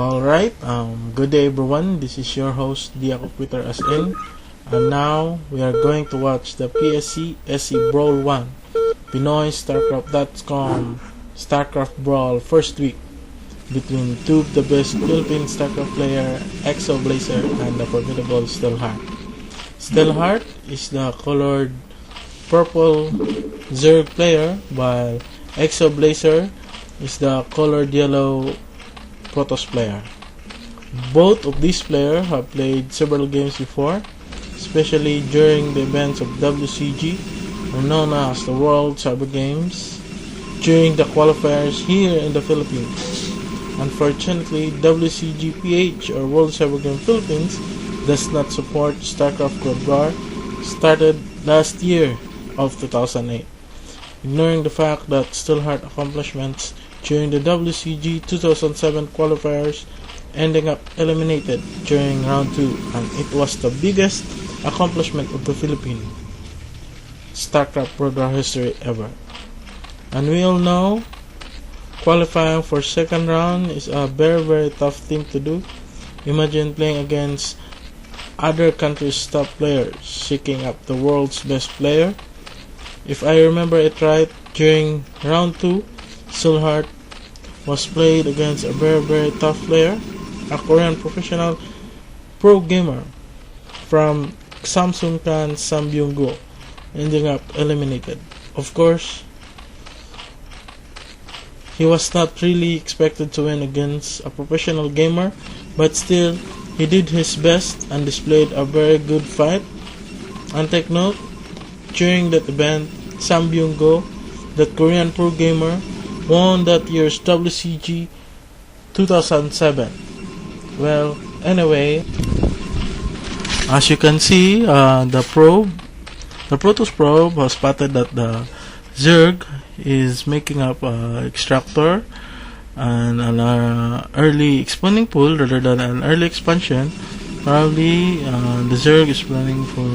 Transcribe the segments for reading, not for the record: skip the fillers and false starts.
Alright, good day everyone. This is your host, Quitter as in. And now we are going to watch the PSC-SC Brawl 1 Pinoy StarCraft.com StarCraft Brawl first week between two of the best Philippine StarCraft player, eXo.BLaZeR and the formidable SteelHeart. SteelHeart is the colored purple Zerg player, while eXo.BLaZeR is the colored yellow Protoss player. Both of these players have played several games before, especially during the events of WCG, or known as the World Cyber Games, during the qualifiers here in the Philippines. Unfortunately, WCG-PH or World Cyber Game Philippines does not support StarCraft Broodwar, started last year of 2008, ignoring the fact that SteelHeart accomplishments during the WCG 2007 qualifiers ending up eliminated during round 2, and it was the biggest accomplishment of the Philippine StarCraft Brawl history ever. And we all know qualifying for second round is a very tough thing to do. Imagine playing against other countries' top players seeking up the world's best player. If I remember it right, during round 2, SteelHeart was played against a very tough player, a Korean professional pro gamer from Samsungkan Sambyung-go, ending up eliminated. Of course, he was not really expected to win against a professional gamer, but still, he did his best and displayed a very good fight. And take note, during that event, Sambyung-go, that Korean pro gamer, won that year's WCG 2007. Well, anyway, as you can see, the Protoss probe has spotted that the Zerg is making up extractor and an early expanding pool rather than an early expansion. Probably the Zerg is planning for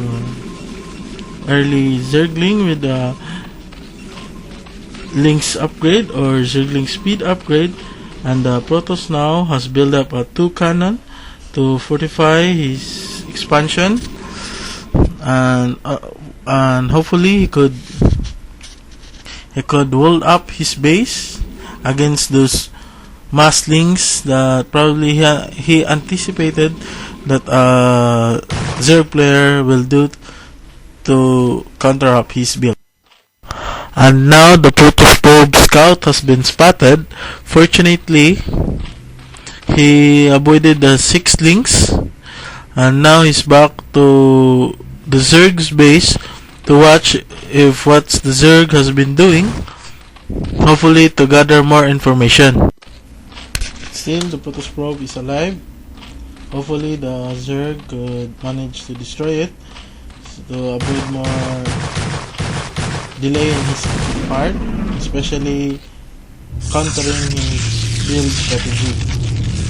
early Zergling with the Link's upgrade or Zergling speed upgrade, and the Protoss now has built up a 2 cannon to fortify his expansion, and hopefully he could hold up his base against those mass links that probably he anticipated that Zerg player will do to counter up his build. And now the Protoss probe scout has been spotted. Fortunately, he avoided the 6 links, and now he's back to the Zerg's base to watch if what the Zerg has been doing, hopefully to gather more information. Still, the Protoss probe is alive. Hopefully the Zerg could manage to destroy it to avoid more delay in his part, especially countering his build strategy.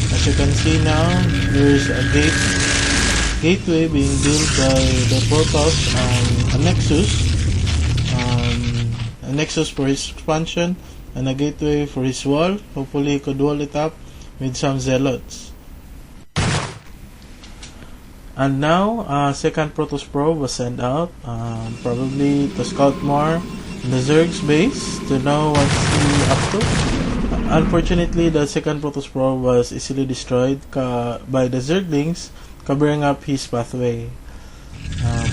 As you can see now, there is a gateway being built by the Protoss and a Nexus for his expansion and a gateway for his wall. Hopefully he could wall it up with some zealots. And now, second Protoss probe was sent out, probably to scout more in the Zerg's base to know what's he up to. Unfortunately, the second Protoss probe was easily destroyed by the Zerglings covering up his pathway.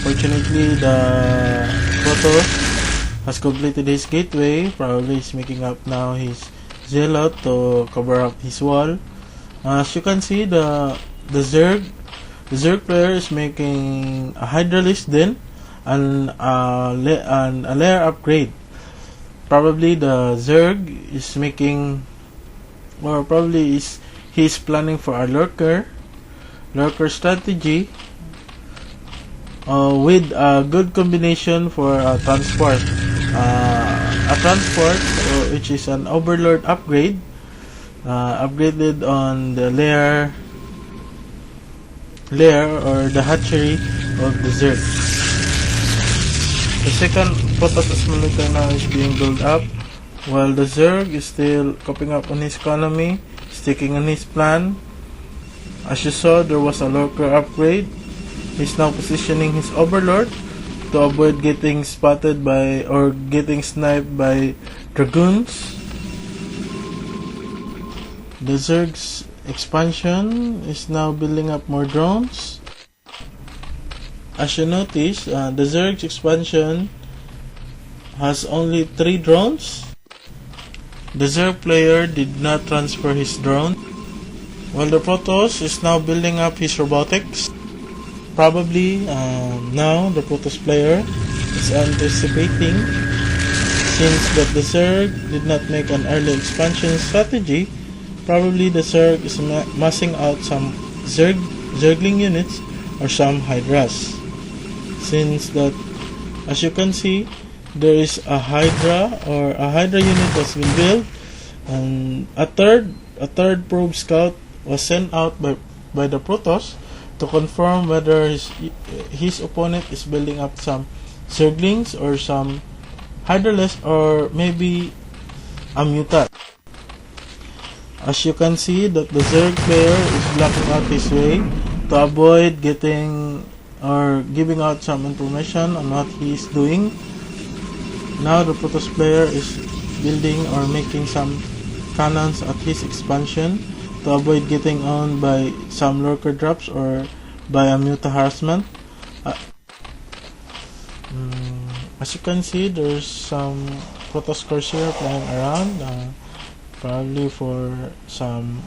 Fortunately, the Protoss has completed his gateway. Probably he's making up now his zealot to cover up his wall. As you can see, the Zerg player is making a Hydralisk Den and a layer upgrade. Probably the Zerg is making, or probably he's planning for a lurker strategy with a good combination for a transport. Which is an Overlord upgrade, upgraded on the layer or the hatchery of the Zerg. The second Protoss Asmolita now is being built up, while the Zerg is still coping up on his economy, sticking on his plan, As you saw, there was a lurker upgrade. He's now positioning his overlord to avoid getting spotted by or getting sniped by dragoons. The Zerg's expansion is now building up more drones. As you notice, the Zerg's expansion has only 3 drones. The Zerg player did not transfer his drone, while the Protoss is now building up his robotics. Probably now the Protoss player is anticipating, since that the Zerg did not make an early expansion strategy. Probably the Zerg is massing out some Zergling units or some Hydras. Since that, as you can see, there is a Hydra unit that's been built, and a third probe scout was sent out by the Protoss to confirm whether his opponent is building up some Zerglings or some Hydraless or maybe a Mutant. As you can see that the Zerg player is blocking out his way to avoid getting or giving out some information on what he is doing. Now the Protoss player is building or making some cannons at his expansion to avoid getting owned by some lurker drops or by a Muta harassment. As you can see, there's some Protoss Corsair flying around, probably for some